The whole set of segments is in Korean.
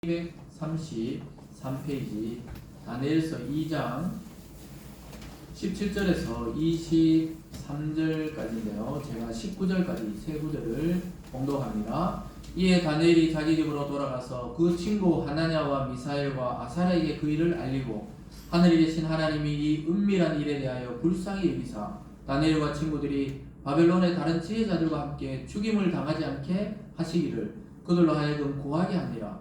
233페이지 다니엘서 2장 17절에서 23절까지인데요. 제가 19절까지 세 구절을 봉독합니다. 이에 다니엘이 자기 집으로 돌아가서 그 친구 하나냐와 미사엘과 아사랴에게 그 일을 알리고 하늘에 계신 하나님이 이 은밀한 일에 대하여 불쌍히 여기사 다니엘과 친구들이 바벨론의 다른 지혜자들과 함께 죽임을 당하지 않게 하시기를 그들로 하여금 구하게 합니다.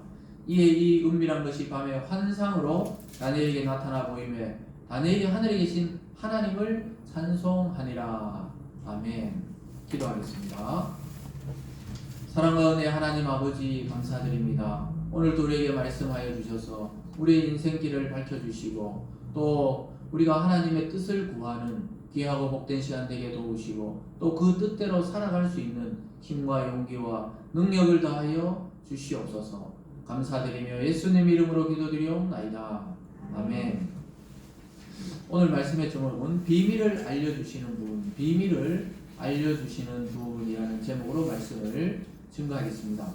이에 이 은밀한 것이 밤에 환상으로 다니엘에게 나타나 보이매 다니엘이 하늘에 계신 하나님을 찬송하니라. 아멘. 기도하겠습니다. 사랑과 은혜 하나님 아버지 감사드립니다. 오늘도 우리에게 말씀하여 주셔서 우리의 인생길을 밝혀주시고 또 우리가 하나님의 뜻을 구하는 귀하고 복된 시간 되게 도우시고 또 그 뜻대로 살아갈 수 있는 힘과 용기와 능력을 다하여 주시옵소서. 감사드리며 예수님 이름으로 기도드리옵나이다. 아멘. 오늘 말씀의 제목은 비밀을 알려주시는 분, 비밀을 알려주시는 분이라는 제목으로 말씀을 증거하겠습니다.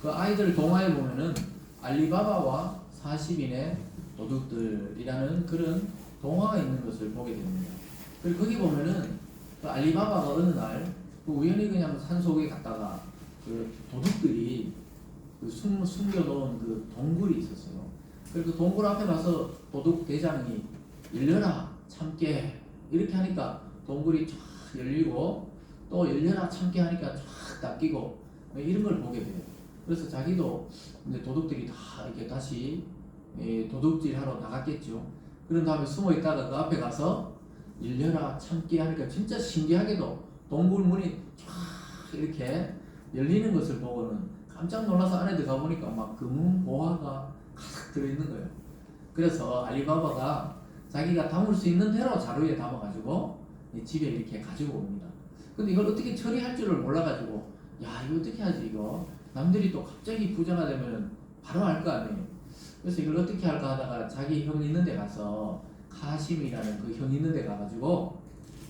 그 아이들 동화에 보면은 알리바바와 40인의 도둑들이라는 그런 동화가 있는 것을 보게 됩니다. 그리고 거기 보면은 그 알리바바가 어느 날 우연히 그냥 산속에 갔다가 그 도둑들이 그 숨겨놓은 그 동굴이 있었어요. 그리고 그 동굴 앞에 가서 도둑 대장이 열려라 참깨 이렇게 하니까 동굴이 쫙 열리고 또 열려라 참깨 하니까 쫙 닫히고 이런 걸 보게 돼요. 그래서 자기도 이제 도둑들이 다 이렇게 다시 도둑질 하러 나갔겠죠. 그런 다음에 숨어 있다가 그 앞에 가서 열려라 참깨 하니까 진짜 신기하게도 동굴 문이 쫙 이렇게 열리는 것을 보고는 깜짝 놀라서 안에 들어가 보니까 막 금은 보화가 가득 들어있는 거예요. 그래서 알리바바가 자기가 담을 수 있는 대로 자루에 담아가지고 집에 이렇게 가지고 옵니다. 근데 이걸 어떻게 처리할 줄을 몰라가지고 야 이거 어떻게 하지 이거 남들이 또 갑자기 부자가 되면 바로 알 거 아니에요. 그래서 이걸 어떻게 할까 하다가 자기 형 있는 데 가서 카심이라는 그 형 있는 데 가가지고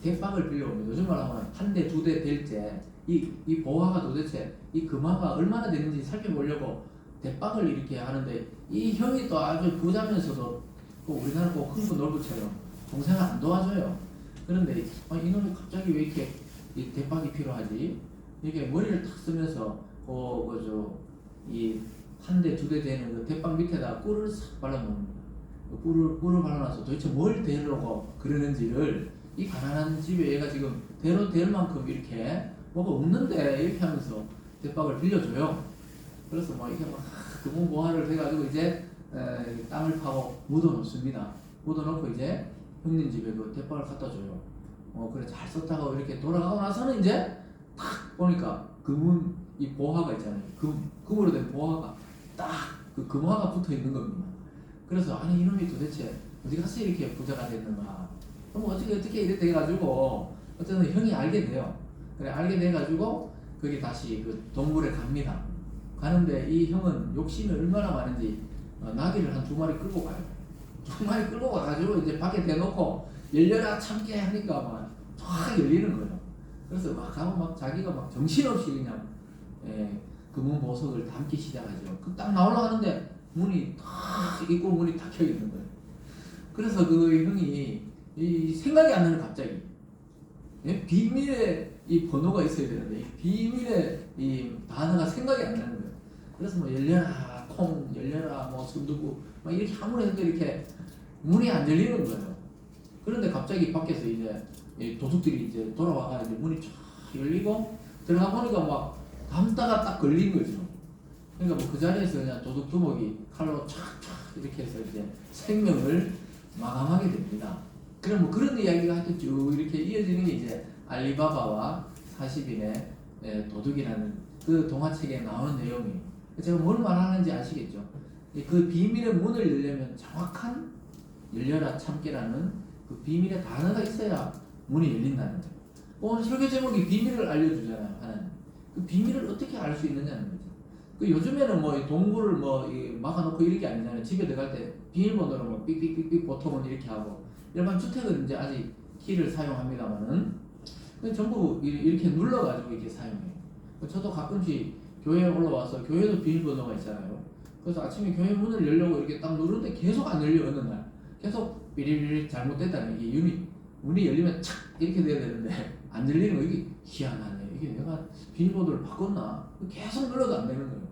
대빵을 빌려옵니다. 요즘 말로 하면 한 대, 두 대 될 때 이 보화가 도대체 이 금화가 얼마나 되는지 살펴보려고 대빵을 이렇게 하는데 이 형이 또 아주 부자면서도 우리나라 꼭 흥부 놀부처럼 동생을 안 도와줘요. 그런데 이놈이 갑자기 왜 이렇게 이 대빵이 필요하지? 이렇게 머리를 탁 쓰면서 이 한 대, 두 대 되는 그 대빵 밑에다 꿀을 싹 발라놓습니다. 꿀을 발라놔서 도대체 뭘 대려고 그러는지를 이 가난한 집에 얘가 지금 대로 될 만큼 이렇게 뭐가 없는데 이렇게 하면서 대빵을 빌려줘요. 그래서 이게 금은 보화를 해가지고 이제 땅을 파고 묻어놓습니다. 묻어놓고 이제 형님 집에 그 대빵을 갖다 줘요. 그래 잘 썼다고 이렇게 돌아가고 나서는 이제 탁 보니까 금은 이 보화가 있잖아요. 금으로 된 보화가 딱 그 금화가 붙어 있는 겁니다. 그래서 아니 이놈이 도대체 어디 가서 이렇게 부자가 됐는가? 그럼 어떻게 이렇게 돼가지고 어쨌든 형이 알게 돼요. 그래 알게 돼가지고 거기 다시 그 동굴에 갑니다. 가는데 이 형은 욕심이 얼마나 많은지 나귀를 한 2마리 끌고 가요. 2마리 끌고 가가지고 이제 밖에 대놓고 열려라 참깨 하니까 쫙 열리는 거예요. 그래서 가면 자기가 정신없이 그냥 금은 보석을 담기 시작하죠. 그 딱 나오려고 하는데 문이 탁 입구 문이 닫혀 있는 거예요. 그래서 그 형이 이 생각이 안 나는 갑자기 비밀의 이 번호가 있어야 되는데 이 비밀의 이 단어가 생각이 안 나는 거예요. 그래서 열려라 콩 열려라 순두부 이렇게 아무리 해도 이렇게 문이 안 열리는 거예요. 그런데 갑자기 밖에서 이제 도둑들이 이제 돌아와가지고 문이 쫙 열리고 들어가 보니까 담다가 딱 걸린 거죠. 그러니까 그 자리에서 그냥 도둑 두목이 칼로 촥촥 이렇게 해서 이제 생명을 마감하게 됩니다. 그럼 그런 이야기가 하여튼 쭉 이렇게 이어지는 게 이제 알리바바와 40인의 도둑이라는 그 동화책에 나오는 내용이에요. 제가 뭘 말하는지 아시겠죠? 그 비밀의 문을 열려면 정확한 열려라 참깨라는 그 비밀의 단어가 있어야 문이 열린다는 거예요. 오늘 설교 제목이 비밀을 알려주잖아요. 하나님. 그 비밀을 어떻게 알 수 있느냐는 거죠. 그 요즘에는 동굴을 막아놓고 이렇게 아니잖아요. 집에 들어갈 때 비밀번호로 삑삑삑삑 보통은 이렇게 하고 일반 주택은 이제 아직 키를 사용합니다만은 전부 이렇게 눌러가지고 이렇게 사용해요. 저도 가끔씩 교회에 올라와서 교회도 비밀번호가 있잖아요. 그래서 아침에 교회 문을 열려고 이렇게 딱 누르는데 계속 안 열려. 어느 날 계속 삐리리리 잘못됐다는 이게 문이 열리면 착 이렇게 돼야 되는데 안 열리는 거. 이게 희한하네. 이게 내가 비밀번호를 바꿨나? 계속 눌러도 안 되는 거예요.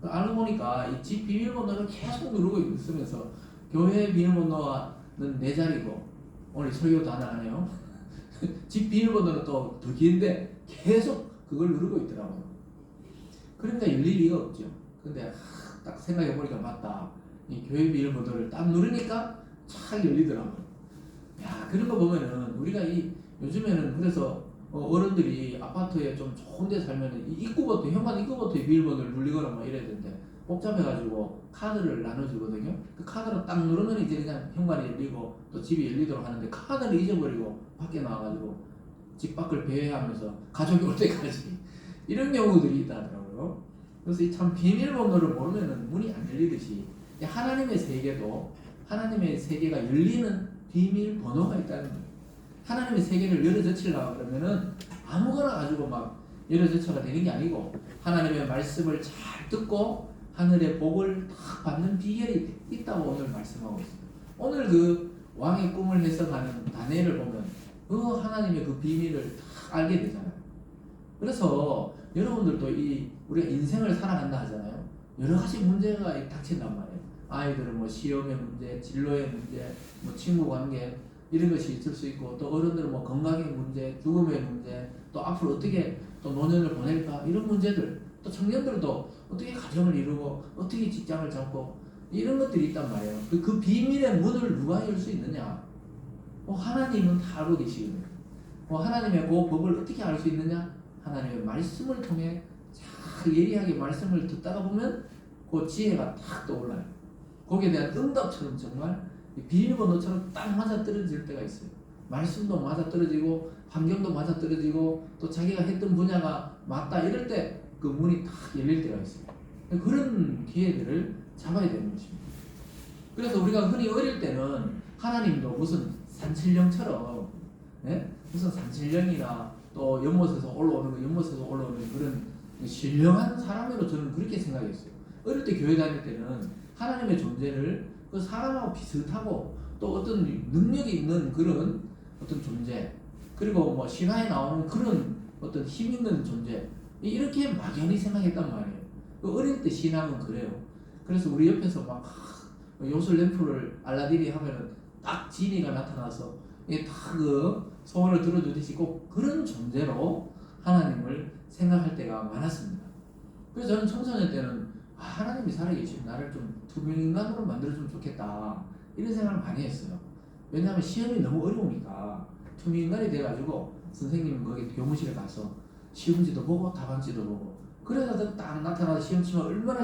알고 보니까 이 집 비밀번호를 계속 누르고 있으면서 교회 비밀번호는 내 자리고, 오늘 설교도 하나 하네요. 집 비밀번호는 또 더 긴데 계속 그걸 누르고 있더라고요. 그러니까 열릴 리가 없죠. 근데 딱 생각해보니까 맞다. 이 교회 비밀번호를 딱 누르니까 잘 열리더라고요. 야, 그런 거 보면은 우리가 요즘에는 그래서 어른들이 아파트에 좀 좋은 데 살면은 이 입구부터, 현관 입구부터 비밀번호를 눌리거나 뭐 이래야 되는데 복잡해가지고 카드를 나눠주거든요. 그 카드로 딱 누르면 이제 그냥 현관이 열리고 또 집이 열리도록 하는데, 카드를 잊어버리고 밖에 나와가지고 집 밖을 배회하면서 가족이 올 때까지 이런 경우들이 있다더라고요. 그래서 이 참 비밀번호를 모르면은 문이 안 열리듯이 하나님의 세계도, 하나님의 세계가 열리는 비밀번호가 있다는 거예요. 하나님의 세계를 열어젖히려고 그러면은 아무거나 가지고 막 열어젖혀가 되는 게 아니고, 하나님의 말씀을 잘 듣고 하늘의 복을 딱 받는 비결이 있다고 오늘 말씀하고 있습니다. 오늘 그 왕의 꿈을 해석하는 다니엘을 보면 하나님의 그 비밀을 딱 알게 되잖아요. 그래서 여러분들도 우리가 인생을 살아간다 하잖아요. 여러 가지 문제가 닥친단 말이에요. 아이들은 뭐 시험의 문제, 진로의 문제, 뭐 친구 관계 이런 것이 있을 수 있고, 또 어른들은 뭐 건강의 문제, 죽음의 문제, 또 앞으로 어떻게 또 노년을 보낼까 이런 문제들, 또 청년들도 어떻게 가정을 이루고 어떻게 직장을 잡고 이런 것들이 있단 말이에요. 그 비밀의 문을 누가 열 수 있느냐? 하나님은 다 알고 계시거든요. 하나님의 그 법을 어떻게 알 수 있느냐? 하나님의 말씀을 통해 잘 예리하게 말씀을 듣다가 보면 그 지혜가 딱 떠올라요. 거기에 대한 응답처럼 정말 비밀번호처럼 딱 맞아떨어질 때가 있어요. 말씀도 맞아떨어지고 환경도 맞아떨어지고 또 자기가 했던 분야가 맞다 이럴 때 그 문이 딱 열릴 때가 있어요. 그런 기회들을 잡아야 되는 것입니다. 그래서 우리가 흔히 어릴 때는 하나님도 무슨 산신령처럼, 무슨 산신령이나 또 연못에서 올라오는 거, 연못에서 올라오는 그런 신령한 사람으로 저는 그렇게 생각했어요. 어릴 때 교회 다닐 때는 하나님의 존재를 그 사람하고 비슷하고 또 어떤 능력이 있는 그런 어떤 존재, 그리고 뭐 신화에 나오는 그런 어떤 힘 있는 존재, 이렇게 막연히 생각했단 말이에요. 어릴 때 신앙은 그래요. 그래서 우리 옆에서 막 요술 램프를 알라딘이 하면은 딱 지니가 나타나서 이게 다 그 소원을 들어주듯이 꼭 그런 존재로 하나님을 생각할 때가 많았습니다. 그래서 저는 청소년 때는 하나님이 살아계시면 나를 좀 투명인간으로 만들어주면 좋겠다 이런 생각을 많이 했어요. 왜냐하면 시험이 너무 어려우니까 투명인간이 돼가지고 선생님은 거기 교무실에 가서 시험지도 보고 답안지도 보고 그래서 딱 나타나서 시험 치면 얼마나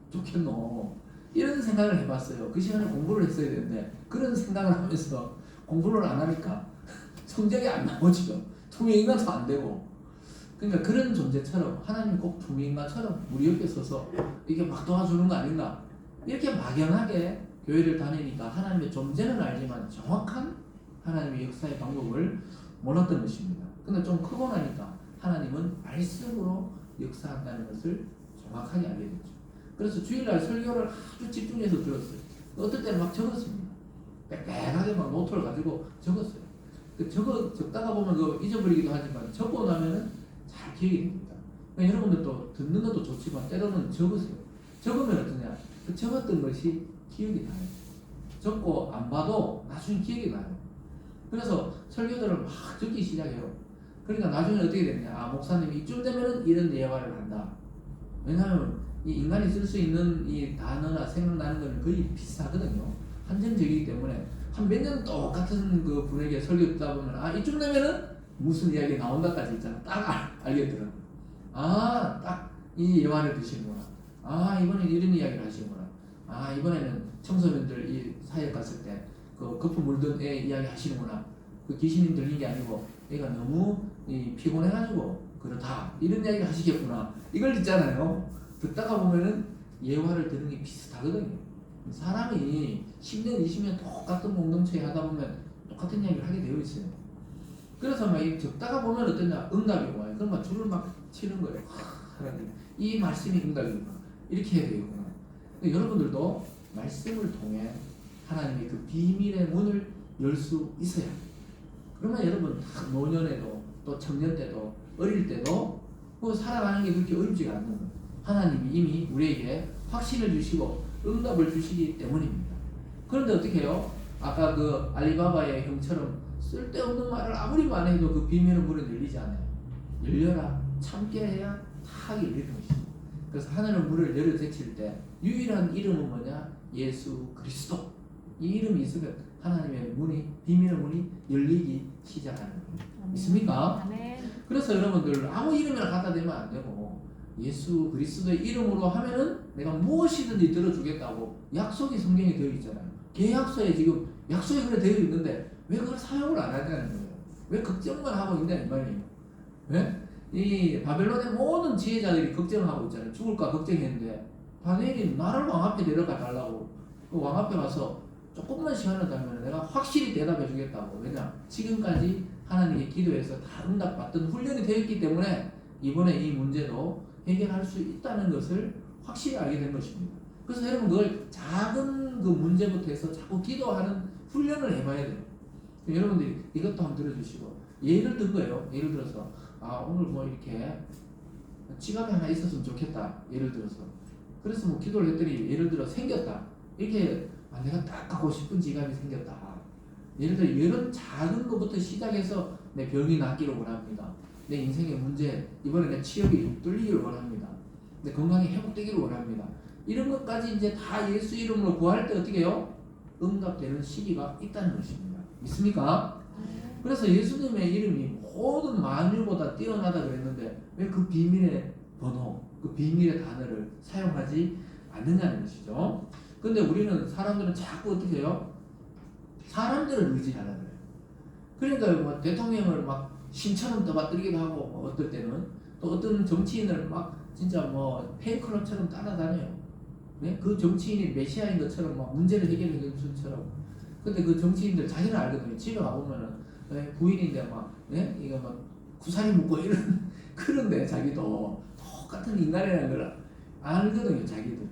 좋겠노 이런 생각을 해봤어요. 그 시간에 공부를 했어야 되는데 그런 생각을 하면서 공부를 안 하니까 성적이 안 나오죠. 투명인간도 안 되고. 그러니까 그런 존재처럼 하나님이 꼭 투명인간처럼 우리 옆에 서서 이게 막 도와주는 거 아닌가, 이렇게 막연하게 교회를 다니니까 하나님의 존재는 알지만 정확한 하나님의 역사의 방법을 몰랐던 것입니다. 근데 좀 크고 나니까 하나님은 말씀으로 역사한다는 것을 정확하게 알게 됐죠. 그래서 주일날 설교를 아주 집중해서 들었어요. 어떨 때는 막 적었습니다. 빽빽하게 막 노트를 가지고 적었어요. 적다가 보면 그거 잊어버리기도 하지만 적고 나면은 잘 기억이 됩니다. 그러니까 여러분들도 듣는 것도 좋지만 때로는 적으세요. 적으면 어떠냐? 그 적었던 것이 기억이 나요. 적고 안 봐도 나중에 기억이 나요. 그래서 설교들을 막 적기 시작해요. 그러니까 나중에 어떻게 되느냐? 목사님이 이쯤 되면은 이런 예화를 한다. 왜냐하면 이 인간이 쓸 수 있는 이 단어나 생각나는 건 거의 비슷하거든요. 한정적이기 때문에 한 몇 년 똑같은 그 분에게 설교 듣다 보면 이쯤 되면은 무슨 이야기 나온다까지 있잖아. 딱 알겠더라고요. 딱 이 예화를 드시는구나. 이번엔 이런 이야기를 하시는구나. 이번에는 청소년들 이 사역 갔을 때 그 거품 물던 애 이야기 하시는구나. 그 귀신이 들린 게 아니고 애가 너무 피곤해가지고 그렇다 이런 이야기를 하시겠구나. 이걸 듣잖아요. 듣다가 보면은 예화를 듣는 게 비슷하거든요. 사람이 10년 20년 똑같은 공동체에 하다 보면 똑같은 이야기를 하게 되어 있어요. 그래서 막 적다가 보면 어떠냐? 응답이 와요. 그럼 막 줄을 막 치는 거예요. 하나님, 이 말씀이 응답이구나. 이렇게 해야 되겠구나. 근데 여러분들도 말씀을 통해 하나님의 그 비밀의 문을 열 수 있어야 합니다. 그러면 여러분 노년에도 또 청년 때도 어릴 때도 뭐 살아가는 게 그렇게 어렵지가 않는 거예요. 하나님이 이미 우리에게 확신을 주시고 응답을 주시기 때문입니다. 그런데 어떻게 해요? 아까 그 알리바바의 형처럼 쓸데없는 말을 아무리 많이 해도 그 비밀의 문은 열리지 않아요. 열려라. 참게 해야 다 열리는 것입니다. 그래서 하늘의 문을 열어 제칠 때 유일한 이름은 뭐냐? 예수 그리스도. 이 이름이 있으면 하나님의 문이, 비밀의 문이 열리기 시작하는 거예요. 있습니까? 그래서 여러분들 아무 이름이나 갖다 대면 안 되고 예수 그리스도의 이름으로 하면은 내가 무엇이든지 들어주겠다고 약속이 성경에 되어 있잖아요. 계약서에 지금 약속이 그래 되어 있는데 왜 그걸 사용을 안 하냐는 거예요. 왜 걱정만 하고 있냐 이 말이에요. 왜? 이 바벨론의 모든 지혜자들이 걱정하고 있잖아요. 죽을까 걱정했는데 다니엘이 나를 왕 앞에 데려가 달라고 그 왕 앞에 가서 조금만 시간을 달면 내가 확실히 대답해 주겠다고. 왜냐? 지금까지 하나님의 기도에서 다 응답받던 훈련이 되어 있기 때문에 이번에 이 문제도 해결할 수 있다는 것을 확실히 알게 된 것입니다. 그래서 여러분 그걸 작은 그 문제부터 해서 자꾸 기도하는 훈련을 해봐야 돼요. 여러분들이 이것도 한번 들어주시고 예를 든 거예요. 예를 들어서 오늘 뭐 이렇게 지갑이 하나 있었으면 좋겠다. 예를 들어서 그래서 뭐 기도를 했더니 예를 들어 생겼다. 이렇게 내가 딱 갖고 싶은 지갑이 생겼다. 예를 들어 이런 작은 것부터 시작해서 내 병이 낫기를 원합니다. 내 인생의 문제 이번에 내 취업이 뚫리기를 원합니다. 내 건강이 회복되기를 원합니다. 이런 것까지 이제 다 예수 이름으로 구할 때 어떻게 해요? 응답되는 시기가 있다는 것입니다. 믿습니까? 그래서 예수님의 이름이 모든 만유보다 뛰어나다 그랬는데 왜 그 비밀의 번호, 그 비밀의 단어를 사용하지 않느냐는 것이죠. 근데 우리는 사람들은 자꾸 어떻게 해요? 사람들을 의지하는 거예요. 그러니까 뭐 대통령을 막 신처럼 떠받들기도 하고 뭐 어떨 때는 또 어떤 정치인을 막 진짜 뭐 팬클럽처럼 따라다녀요. 네? 그 정치인이 메시아인 것처럼 막 문제를 해결해 주는 것처럼. 근데 그 정치인들 자기는 알거든요. 집에 가보면은 부인인데 막 이거 막 구사리 묶고 이런 그런데 자기도 똑같은 인간이라는 걸 알거든요. 자기들.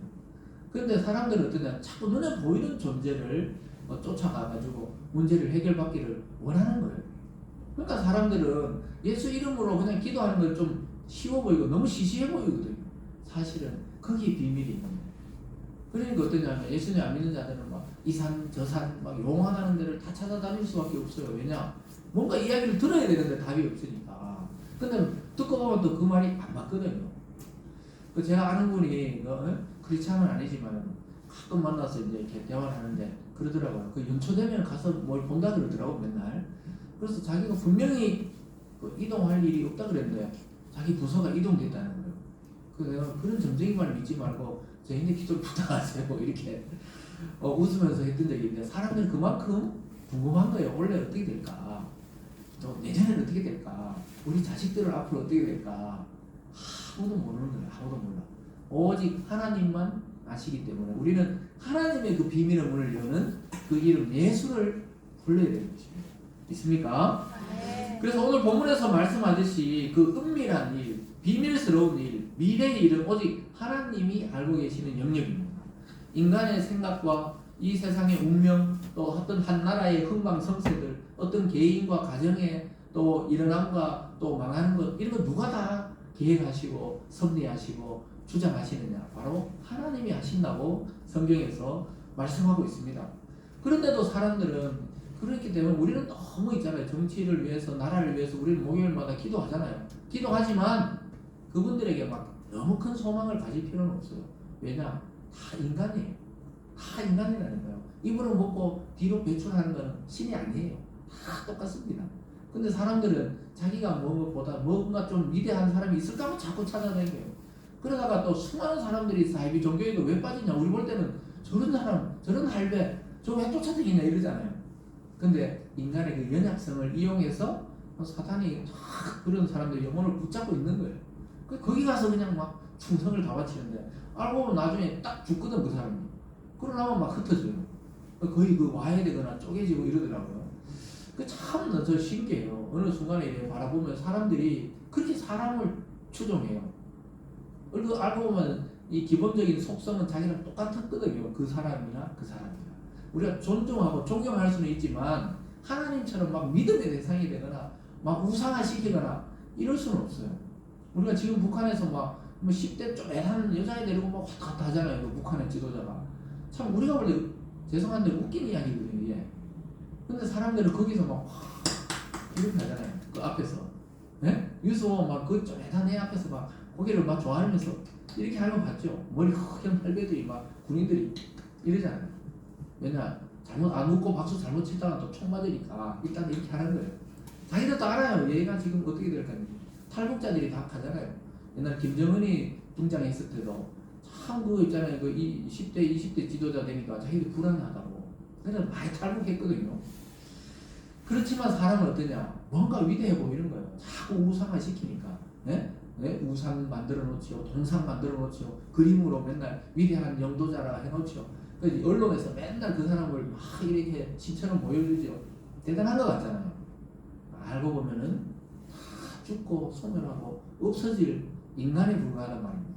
그런데 사람들은 어떠냐? 자꾸 눈에 보이는 존재를 쫓아가가지고 문제를 해결받기를 원하는 거예요. 그러니까 사람들은 예수 이름으로 그냥 기도하는 건 좀 쉬워 보이고 너무 시시해 보이거든요. 사실은 거기에 비밀이 있는 거예요. 그러니까 어떠냐면 예수님 안 믿는 자들은 막 이 산 저 산 막 용하다는 데를 다 찾아다닐 수밖에 없어요. 왜냐? 뭔가 이야기를 들어야 되는데 답이 없으니까. 근데 듣고 보면 또 그 말이 안 맞거든요. 그 제가 아는 분이 크리스찬은 아니지만 가끔 만나서 이제 이렇게 대화를 하는데 그러더라고요. 그 연초되면 가서 뭘 본다 그러더라고 맨날. 그래서 자기가 분명히 이동할 일이 없다 그랬는데 자기 부서가 이동됐다는 거예요. 그래서 내가 그런 점쟁이 말 믿지 말고 저희한테 기도를 부탁하세요. 이렇게 웃으면서 했던 적이 있는데 사람들은 그만큼 궁금한 거예요. 원래 어떻게 될까? 또 내년에는 어떻게 될까? 우리 자식들은 앞으로 어떻게 될까? 아무도 모르는 거예요. 아무도 몰라. 오직 하나님만 아시기 때문에 우리는 하나님의 그 비밀의 문을 여는 그 이름 예수를 불러야 되는 것입니다. 있습니까? 네. 그래서 오늘 본문에서 말씀하듯이 그 은밀한 일, 비밀스러운 일, 미래의 일은 오직 하나님이 알고 계시는 영역입니다. 인간의 생각과 이 세상의 운명, 또 어떤 한 나라의 흥망성쇠들, 어떤 개인과 가정의 또 일어남과 또 망하는 것, 이런 거 누가 다 계획하시고 섭리하시고 주장하시느냐? 바로 하나님이 하신다고 성경에서 말씀하고 있습니다. 그런데도 사람들은 그렇기 때문에 우리는 너무 있잖아요. 정치를 위해서, 나라를 위해서 우리는 목요일마다 기도하잖아요. 기도하지만 그분들에게 막 너무 큰 소망을 가질 필요는 없어요. 왜냐? 다 인간이에요. 다 인간이라는 거예요. 입으로 먹고 뒤로 배출하는 건 신이 아니에요. 다 똑같습니다. 근데 사람들은 자기가 뭐보다 뭔가 좀 위대한 사람이 있을까 하면 자꾸 찾아다녀요. 그러다가 또 수많은 사람들이 사이비 종교에도 왜 빠지냐? 우리 볼 때는 저런 사람, 저런 할배, 저 왜 쫓아다니냐 이러잖아요. 근데 인간의 그 연약성을 이용해서 사탄이 그런 사람들 영혼을 붙잡고 있는 거예요. 거기 가서 그냥 막 충성을 다 바치는데 알고 보면 나중에 딱 죽거든 그 사람이. 그러나면 막 흩어져요. 거의 그 와해되거나 쪼개지고 이러더라고요. 참 저 신기해요. 어느 순간에 이렇게 바라보면 사람들이 그렇게 사람을 추종해요. 알고 보면 이 기본적인 속성은 자기랑 똑같았거든요. 그 사람이나 그 사람이나. 우리가 존중하고 존경할 수는 있지만 하나님처럼 막 믿음의 대상이 되거나 막 우상화시키거나 이럴 수는 없어요. 우리가 지금 북한에서 막 10대 좀 애하는 여자애 데리고 막 왔다 갔다 하잖아요. 그 북한의 지도자가. 참 우리가 볼 때 죄송한데 웃긴 이야기거든요. 이게. 근데 사람들은 거기서 막 이렇게 하잖아요. 그 앞에서. 네? 유서 막그 좀 애한 애 앞에서 막 고개를 막 좋아하면서 이렇게 하는 거 봤죠? 머리 허연 할배들이 막 군인들이 이러잖아요. 왜냐? 잘못 안 웃고 박수 잘못 치다가 또 총 맞으니까 일단 이렇게 하는 거예요. 자기들도 알아요. 얘가 지금 어떻게 될까. 탈북자들이 다 가잖아요. 옛날 김정은이 등장했을 때도 참 그거 있잖아요. 그 10대, 20대 지도자 되니까 자기들 불안하다고. 그래서 많이 탈북했거든요. 그렇지만 사람은 어떠냐? 뭔가 위대해 보이는 거예요. 자꾸 우상화 시키니까. 네? 네? 우상 만들어 놓지요. 동상 만들어 놓지요. 그림으로 맨날 위대한 영도자라 해 놓지요. 언론에서 맨날 그 사람을 막 이렇게 신처럼 보여주죠. 대단한 것 같잖아요. 알고 보면은 다 죽고 소멸하고 없어질 인간에 불과하단 말입니다.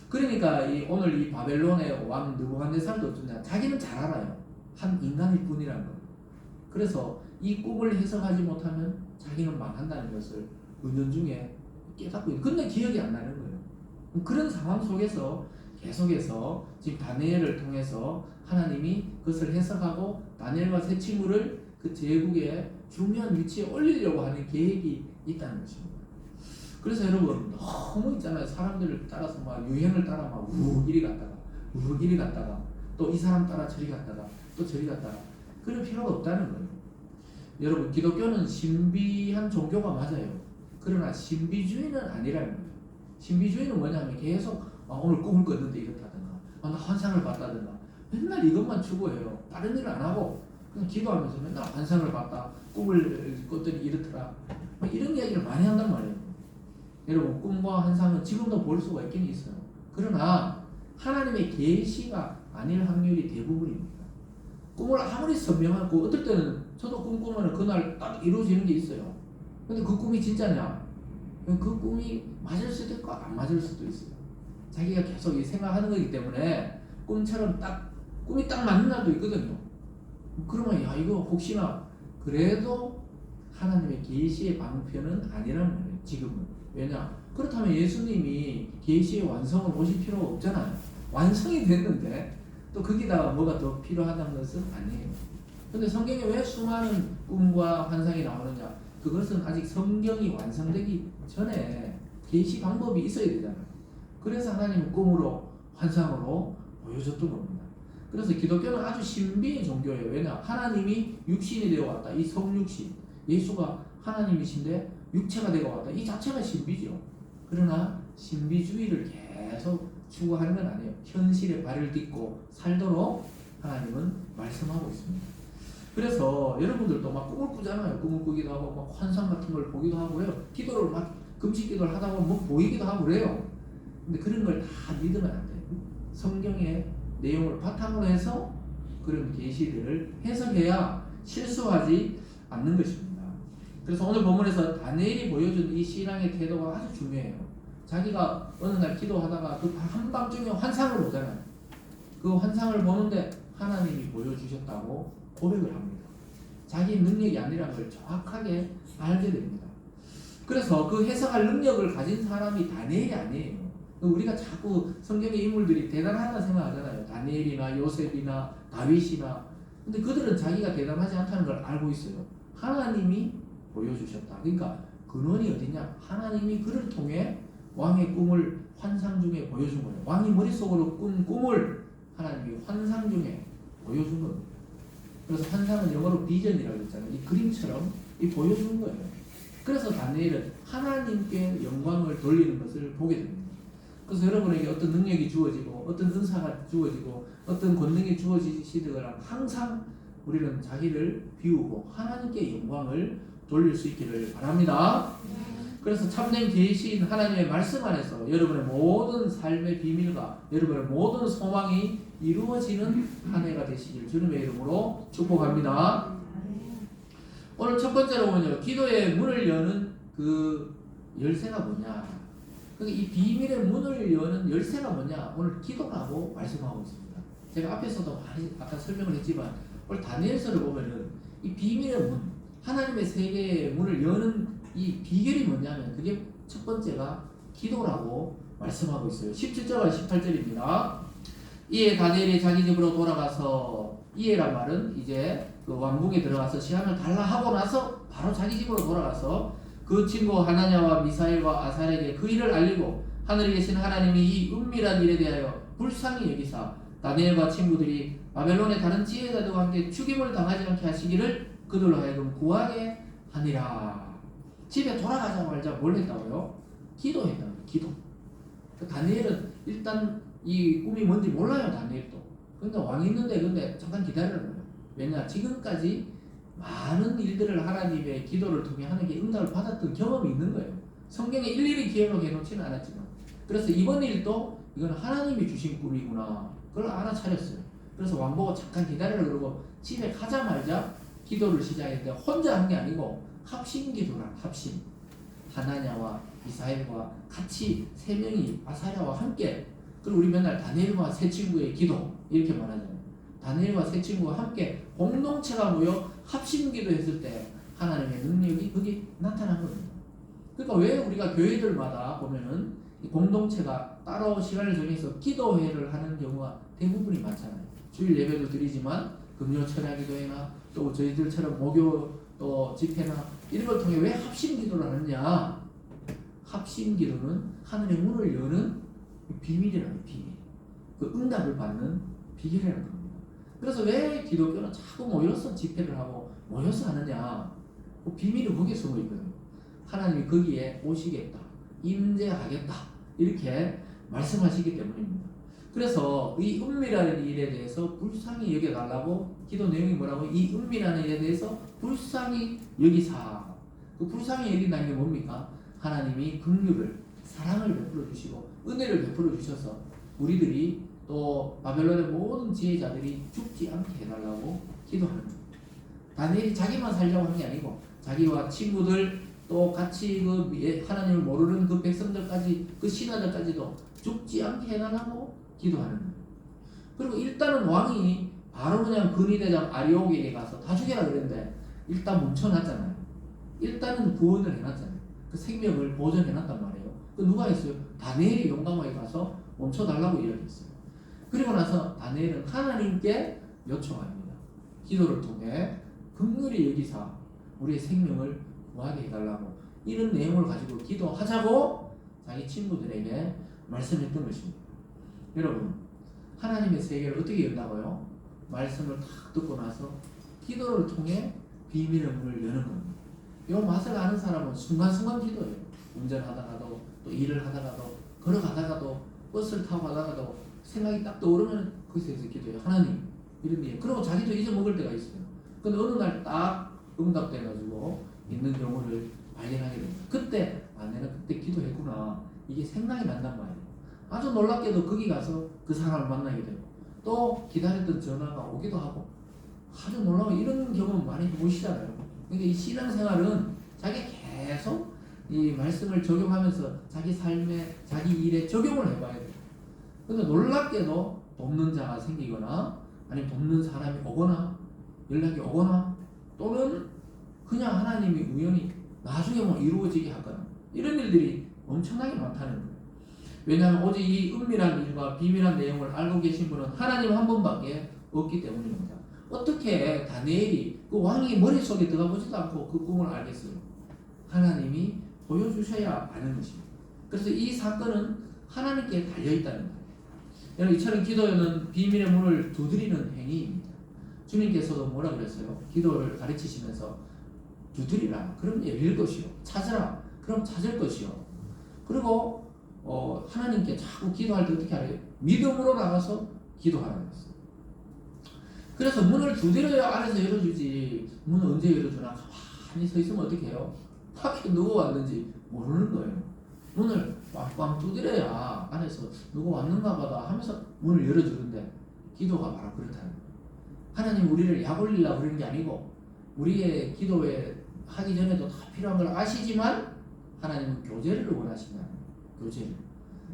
그러니까 오늘 이 바벨론의 왕 느부갓네살도 어쩌냐? 자기는 잘 알아요. 한 인간일 뿐이라는 거예요. 그래서 이 꿈을 해석하지 못하면 자기는 망한다는 것을 은연중에 깨닫고 있는. 근데 기억이 안 나는 거예요. 그런 상황 속에서 계속해서 지금 다니엘을 통해서 하나님이 그것을 해석하고 다니엘과 세 친구를 그 제국의 중요한 위치에 올리려고 하는 계획이 있다는 것입니다. 그래서 여러분 너무 있잖아요. 사람들을 따라서 막 유행을 따라 막 우르르 이리 갔다가 우르르 이리 갔다가 또 이 사람 따라 저리 갔다가 또 저리 갔다가 그럴 필요가 없다는 거예요. 여러분 기독교는 신비한 종교가 맞아요. 그러나 신비주의는 아니라는 거예요. 신비주의는 뭐냐면 계속 오늘 꿈을 꿨는데 이렇다든가 나 환상을 봤다든가 맨날 이것만 추구해요. 다른 일을 안 하고 그냥 기도하면서 맨날 환상을 봤다 꿈을 꿨더니 이렇더라 이런 이야기를 많이 한단 말이에요. 여러분 꿈과 환상은 지금도 볼 수가 있긴 있어요. 그러나 하나님의 계시가 아닐 확률이 대부분입니다. 꿈을 아무리 선명하고 어떨 때는 저도 꿈 꾸면 그날 딱 이루어지는 게 있어요. 근데 그 꿈이 진짜냐? 그 꿈이 맞을 수도 있고 안 맞을 수도 있어요. 자기가 계속 생각하는 거기 때문에 꿈처럼 꿈이 딱 맞는 날도 있거든요. 그러면 야 이거 혹시나 그래도 하나님의 계시의 방편은 아니라는 거예요. 지금은. 왜냐? 그렇다면 예수님이 계시의 완성을 오실 필요가 없잖아요. 완성이 됐는데 또 거기다가 뭐가 더 필요하다는 것은 아니에요. 근데 성경에 왜 수많은 꿈과 환상이 나오느냐? 그것은 아직 성경이 완성되기 전에 계시 방법이 있어야 되잖아요. 그래서 하나님은 꿈으로 환상으로 보여줬던 겁니다. 그래서 기독교는 아주 신비의 종교예요. 왜냐? 하나님이 육신이 되어 왔다. 이 성육신 예수가 하나님이신데 육체가 되어 왔다. 이 자체가 신비죠. 그러나 신비주의를 계속 추구하는 건 아니에요. 현실에 발을 딛고 살도록 하나님은 말씀하고 있습니다. 그래서 여러분들도 막 꿈을 꾸잖아요. 꿈을 꾸기도 하고 막 환상 같은 걸 보기도 하고 해요. 기도를 막 금식 기도를 하다 보면 뭐 보이기도 하고 그래요. 근데 그런 걸 다 믿으면 안 돼요. 성경의 내용을 바탕으로 해서 그런 계시들을 해석해야 실수하지 않는 것입니다. 그래서 오늘 본문에서 다니엘이 보여준 이 신앙의 태도가 아주 중요해요. 자기가 어느 날 기도하다가 그 한밤중에 환상을 보잖아요. 그 환상을 보는데 하나님이 보여주셨다고 고백을 합니다. 자기 능력이 아니라는 걸 정확하게 알게 됩니다. 그래서 그 해석할 능력을 가진 사람이 다니엘이 아니에요. 우리가 자꾸 성경의 인물들이 대단하다 생각하잖아요. 다니엘이나 요셉이나 다윗이나. 근데 그들은 자기가 대단하지 않다는 걸 알고 있어요. 하나님이 보여주셨다. 그러니까 근원이 어디냐? 하나님이 그를 통해 왕의 꿈을 환상 중에 보여준 거예요. 왕이 머릿속으로 꾼 꿈을 하나님이 환상 중에 보여준 겁니다. 그래서 환상은 영어로 비전이라고 했잖아요. 이 그림처럼 보여주는 거예요. 그래서 다니엘은 하나님께 영광을 돌리는 것을 보게 됩니다. 그래서 여러분에게 어떤 능력이 주어지고 어떤 은사가 주어지고 어떤 권능이 주어지시더라도 항상 우리는 자기를 비우고 하나님께 영광을 돌릴 수 있기를 바랍니다. 그래서 참된 계시인 하나님의 말씀 안에서 여러분의 모든 삶의 비밀과 여러분의 모든 소망이 이루어지는 한 해가 되시길 주님의 이름으로 축복합니다. 오늘 첫 번째로 보면요, 기도의 문을 여는 그 열쇠가 뭐냐? 그러니까 이 비밀의 문을 여는 열쇠가 뭐냐? 오늘 기도라고 말씀하고 있습니다. 제가 앞에서도 많이 아까 설명을 했지만 오늘 다니엘서를 보면은 이 비밀의 문, 하나님의 세계의 문을 여는 이 비결이 뭐냐면 그게 첫 번째가 기도라고 말씀하고 있어요. 17절과 18절입니다. 이에 다니엘이 자기 집으로 돌아가서, 이에란 말은 이제 그 왕궁에 들어가서 시간을 달라 하고 나서 바로 자기 집으로 돌아가서 그 친구 하나냐와 미사엘과 아살에게 그 일을 알리고 하늘에 계신 하나님이 이 은밀한 일에 대하여 불쌍히 여기사 다니엘과 친구들이 바벨론의 다른 지혜자들과 함께 죽임을 당하지 않게 하시기를 그들로 하여금 구하게 하니라. 집에 돌아가자마자 뭘 했다고요? 기도했다고요. 기도. 다니엘은 일단 이 꿈이 뭔지 몰라요. 다니엘도. 그러니까 왕이 있는데 근데 잠깐 기다리라는 거예요. 왜냐? 지금까지 많은 일들을 하나님의 기도를 통해 하는 게 응답을 받았던 경험이 있는 거예요. 성경에 일일이 기억해 놓지는 않았지만, 그래서 이번 일도 이건 하나님이 주신 꿈이구나, 그걸 알아차렸어요. 그래서 왕보고 잠깐 기다리라 그러고 집에 가자마자 기도를 시작했는데 혼자 한 게 아니고 합심 기도라. 합심. 하나냐와 미사엘과 같이 세 명이 아사랴와 함께, 그리고 우리 맨날 다니엘과 세 친구의 기도 이렇게 말하잖아요. 다니엘과 세 친구가 함께 공동체가 모여 합심 기도했을 때 하나님의 능력이 거기 나타난 겁니다. 그러니까 왜 우리가 교회들마다 보면은 이 공동체가 따로 시간을 정해서 기도회를 하는 경우가 대부분이 많잖아요. 주일 예배도 드리지만 금요 철야 기도회나 또 저희들처럼 목요 또 집회나 이런 걸 통해 왜 합심 기도를 하느냐? 합심 기도는 하늘의 문을 여는 비밀이라는 비밀. 그 응답을 받는 비결이라는 겁니다. 그래서 왜 기독교는 자꾸 모여서 집회를 하고 모여서 하느냐? 그 비밀이 거기에 숨어 있거든요. 하나님이 거기에 오시겠다, 임재하겠다 이렇게 말씀하시기 때문입니다. 그래서 이 은밀한 일에 대해서 불쌍히 여겨달라고 기도 내용이 뭐라고? 이 은밀한 일에 대해서 불쌍히 여기사. 그 불쌍히 여긴다는 게 뭡니까? 하나님이 긍휼을, 사랑을 베풀어 주시고 은혜를 베풀어 주셔서 우리들이 또 바벨론의 모든 지혜자들이 죽지 않게 해달라고 기도하는 겁니다. 다니엘이 자기만 살려고 한 게 아니고 자기와 친구들 또 같이 그 하나님을 모르는 그 백성들까지, 그 신하들까지도 죽지 않게 해달라고 기도하는 거예요. 그리고 일단은 왕이 바로 그냥 근위대장 아리옥에게 가서 다 죽여라 그랬는데 일단 멈춰놨잖아요. 일단은 구원을 해놨잖아요. 그 생명을 보존해놨단 말이에요. 그 누가 했어요? 다니엘이 용감하게 가서 멈춰달라고 이야기했어요. 그리고 나서 다니엘은 하나님께 요청합니다. 기도를 통해 긍휼히 여기사 우리의 생명을 구하게 해달라고, 이런 내용을 가지고 기도하자고 자기 친구들에게 말씀했던 것입니다. 여러분, 하나님의 세계를 어떻게 연다고요? 말씀을 딱 듣고 나서 기도를 통해 비밀의 문을 여는 겁니다. 이 맛을 아는 사람은 순간순간 기도해요. 운전하다가도 또 일을 하다가도 걸어가다가도 버스를 타고 가다가도 생각이 딱 떠오르면 거기서 기도해요. 하나님 이런 게. 그리고 자기도 잊어먹을 때가 있어요. 근데 어느 날 딱 응답돼가지고 있는 경우를 발견하게 됩니다. 그때 내가 그때 기도했구나, 이게 생각이 난단 말이에요. 아주 놀랍게도 거기 가서 그 사람을 만나게 되고 또 기다렸던 전화가 오기도 하고, 아주 놀라운 이런 경험 많이 해보시잖아요. 그러니까 이 신앙생활은 자기 계속 이 말씀을 적용하면서 자기 삶에 자기 일에 적용을 해봐야 돼요. 근데 놀랍게도 돕는 자가 생기거나 아니면 돕는 사람이 오거나 연락이 오거나 또는 그냥 하나님이 우연히 나중에 뭐 이루어지게 하거나 이런 일들이 엄청나게 많다는 거예요. 왜냐하면 오직 이 은밀한 일과 비밀한 내용을 알고 계신 분은 하나님 한 분밖에 없기 때문입니다. 어떻게 다니엘이 그 왕이 머릿속에 들어가보지도 않고 그 꿈을 알겠어요? 하나님이 보여주셔야 아는 것입니다. 그래서 이 사건은 하나님께 달려있다는 거예요. 여러분, 이처럼 기도는 비밀의 문을 두드리는 행위입니다. 주님께서도 뭐라 그랬어요? 기도를 가르치시면서 두드리라, 그럼 열릴 것이요. 찾으라, 그럼 찾을 것이요. 그리고 하나님께 자꾸 기도할 때 어떻게 하래요? 믿음으로 나가서 기도하라고 했어요. 그래서 문을 두드려야 안에서 열어주지, 문을 언제 열어주나 가만히 서 있으면 어떻게 해요? 밖에 누구 왔는지 모르는 거예요. 문을 꽝꽝 두드려야 안에서 누구 왔는가 보다 하면서 문을 열어주는데, 기도가 바로 그렇다는 거예요. 하나님 우리를 약 올리려고 그러는 게 아니고 우리의 기도에 하기 전에도 다 필요한 걸 아시지만 하나님은 교제를 원하신다는 거예요. 교제를.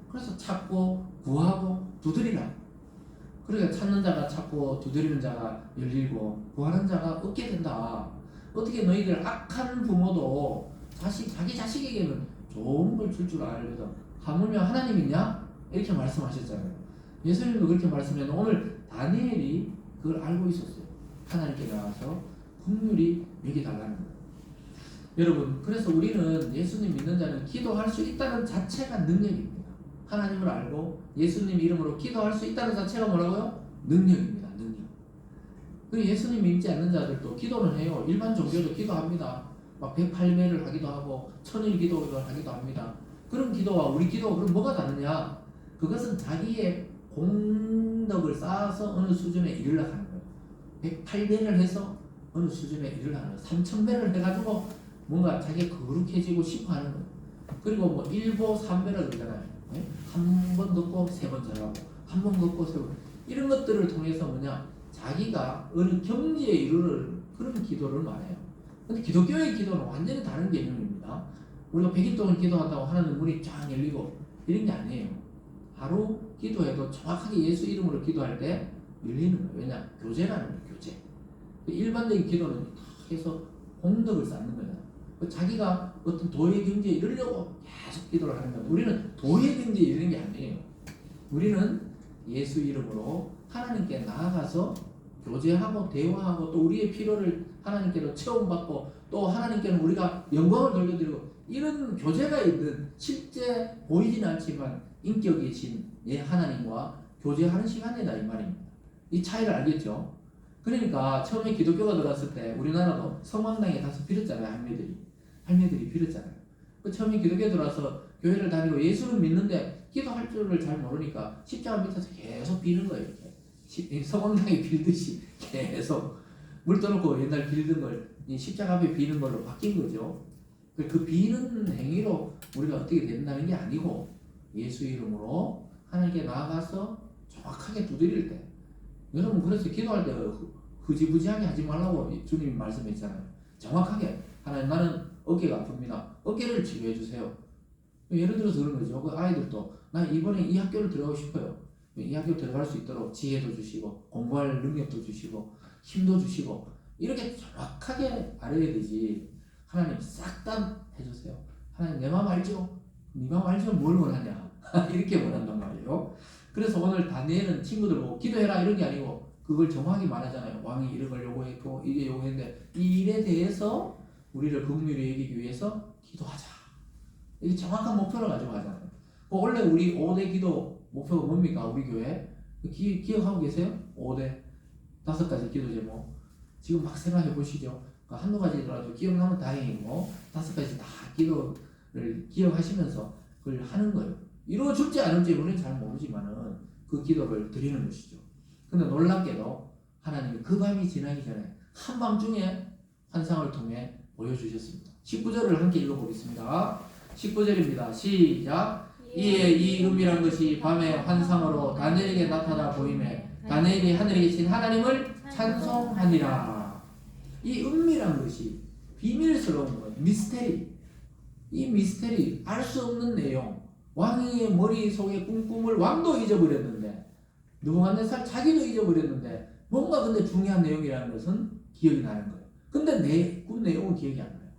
그래서 찾고 구하고 두드리라. 그러니까 찾는 자가 찾고 두드리는 자가 열리고 구하는 자가 얻게 된다. 어떻게 너희들 악한 부모도 자기 자식에게는 좋은 걸 줄 줄 알거든. 하물며 하나님 있냐? 이렇게 말씀하셨잖아요. 예수님도 그렇게 말씀했는데 오늘 다니엘이 그걸 알고 있었어요. 하나님께 나와서 긍휼히 여기달라는 거예요. 여러분, 그래서 우리는 예수님 믿는 자는 기도할 수 있다는 자체가 능력입니다. 하나님을 알고 예수님 이름으로 기도할 수 있다는 자체가 뭐라고요? 능력입니다. 능력. 그리고 예수님 믿지 않는 자들도 기도는 해요. 일반 종교도 기도합니다. 막 108배를 하기도 하고 천일 기도를 하기도 합니다. 그런 기도와 우리 기도가 그럼 뭐가 다르냐? 그것은 자기의 공덕을 쌓아서 어느 수준에 이르려고 하는 거예요. 108배를 해서 어느 수준에 이르려고 하는 거예요. 3000배를 해가지고 뭔가 자기가 거룩해지고 싶어 하는 거예요. 그리고 뭐 1보 3배라고 그러잖아요. 한 번 걷고 세 번 절하고 한 번 걷고 세 번, 이런 것들을 통해서 뭐냐, 자기가 어느 경지에 이르를 그런 기도를 말해요. 근데 기독교의 기도는 완전히 다른 개념입니다. 우리가 100일 동안 기도한다고 하나님 문이 쫙 열리고 이런 게 아니에요. 하루 기도해도 정확하게 예수 이름으로 기도할 때 열리는 거예요. 왜냐? 교제라는 거예요. 교제. 일반적인 기도는 다 해서 공덕을 쌓는 거잖아요. 자기가 어떤 도의 경지에 이르려고 계속 기도를 하는 거예요. 우리는 도의 경지에 이르는 게 아니에요. 우리는 예수 이름으로 하나님께 나아가서 교제하고 대화하고 또 우리의 필요를 하나님께로 체험받고 또 하나님께는 우리가 영광을 돌려드리고 이런 교제가 있는, 실제 보이진 않지만 인격이신 하나님과 교제하는 시간이다 이 말입니다. 이 차이를 알겠죠? 그러니까 처음에 기독교가 들어왔을 때 우리나라도 성황당에 가서 빌었잖아요. 할매들이 빌었잖아요. 그 처음에 기독교에 들어와서 교회를 다니고 예수를 믿는데 기도할 줄을 잘 모르니까 십자가 밑에서 계속 비는 거예요. 이렇게 성황당에 빌듯이 계속 물 떠놓고 옛날 빌던 걸 십자가 앞에 비는 걸로 바뀐 거죠. 그 비는 행위로 우리가 어떻게 된다는 게 아니고 예수 이름으로 하나님께 나아가서 정확하게 두드릴 때, 여러분 그래서 기도할 때 흐지부지하게 하지 말라고 주님이 말씀했잖아요. 정확하게, 하나님 나는 어깨가 아픕니다. 어깨를 치료해 주세요. 예를 들어서 그런 거죠. 그 아이들도 나 이번에 이 학교를 들어가고 싶어요. 이 학교 들어갈 수 있도록 지혜도 주시고 공부할 능력도 주시고 힘도 주시고 이렇게 정확하게 알아야 되지. 하나님 싹 다 해주세요. 하나님 내 마음 알죠? 네 마음 알죠? 뭘 원하냐? 이렇게 원한단 말이에요. 그래서 오늘 다니엘은 친구들 보고 기도해라 이런 게 아니고 그걸 정확히 말하잖아요. 왕이 이런 걸 요구했고 이게 요구했는데 이 일에 대해서 우리를 긍휼히 여기기 위해서 기도하자. 이게 정확한 목표를 가지고 하잖아요. 원래 우리 5대 기도 목표가 뭡니까? 우리 교회 기억하고 계세요? 5대 5가지 기도 제목 지금 막 생각해 보시죠. 한두 가지더라도 기억나면 다행이고 5가지 다 기도를 기억하시면서 그걸 하는 거예요. 이루어질지 않을지 우리는 잘 모르지만은 그 기도를 드리는 것이죠. 근데 놀랍게도 하나님이 그 밤이 지나기 전에 한밤중에 환상을 통해 보여주셨습니다. 19절을 함께 읽어보겠습니다. 19절입니다. 시작. 이에 이 음이란 것이 밤의 환상으로 다니엘에게 나타나 보이매 다니엘이 하늘에 계신 하나님을 찬송하니라. 이 음이란 것이 비밀스러운 거예요. 미스테리. 이 미스테리, 알 수 없는 내용. 왕의 머릿속에 꿈을 왕도 잊어버렸는데 느부갓네살 자기도 잊어버렸는데 뭔가 근데 중요한 내용이라는 것은 기억이 나는 거예요. 근데 꿈 내용은 기억이 안 나요.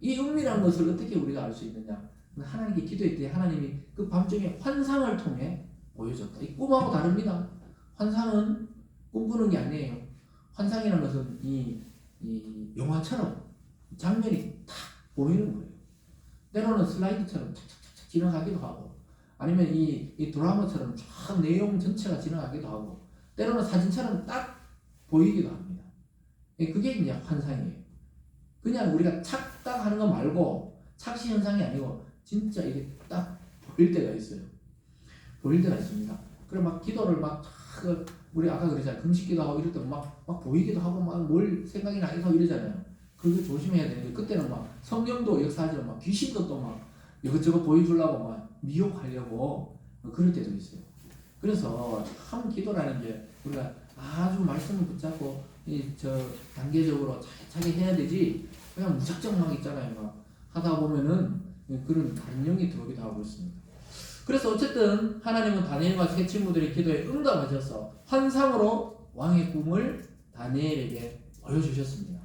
이 음이라는 것을 어떻게 우리가 알 수 있느냐? 하나님께 기도했더니 하나님이 그 밤중에 환상을 통해 보여줬다. 이 꿈하고 다릅니다. 환상은 꿈꾸는 게 아니에요. 환상이라는 것은 이 영화처럼 장면이 탁 보이는 거예요. 때로는 슬라이드처럼 착착착 지나가기도 하고 아니면 이 드라마처럼 쫙 내용 전체가 지나가기도 하고 때로는 사진처럼 딱 보이기도 합니다. 그게 이제 환상이에요. 그냥 우리가 착딱 하는 거 말고 착시 현상이 아니고 진짜 이게 딱 보일 때가 있어요. 보일 때가 있습니다. 그래 막 기도를 막 우리 아까 그러잖아요. 금식기도 하고 이럴 때 막 보이기도 하고 막 뭘 생각이 나기도 하고 이러잖아요. 그거 조심해야 되는데 그때는 막 성령도 역사하지만 막 귀신도 또 막 이것저것 보여주려고 막 미혹하려고 그럴 때도 있어요. 그래서 참 기도라는 게 우리가 아주 말씀을 붙잡고 단계적으로 차게 해야 되지 그냥 무작정 막 있잖아요. 막 하다 보면은 그런 다른 영이 들어오기도 하고 있습니다. 그래서 어쨌든 하나님은 다니엘과 세 친구들의 기도에 응답하셔서 환상으로 왕의 꿈을 다니엘에게 보여주셨습니다.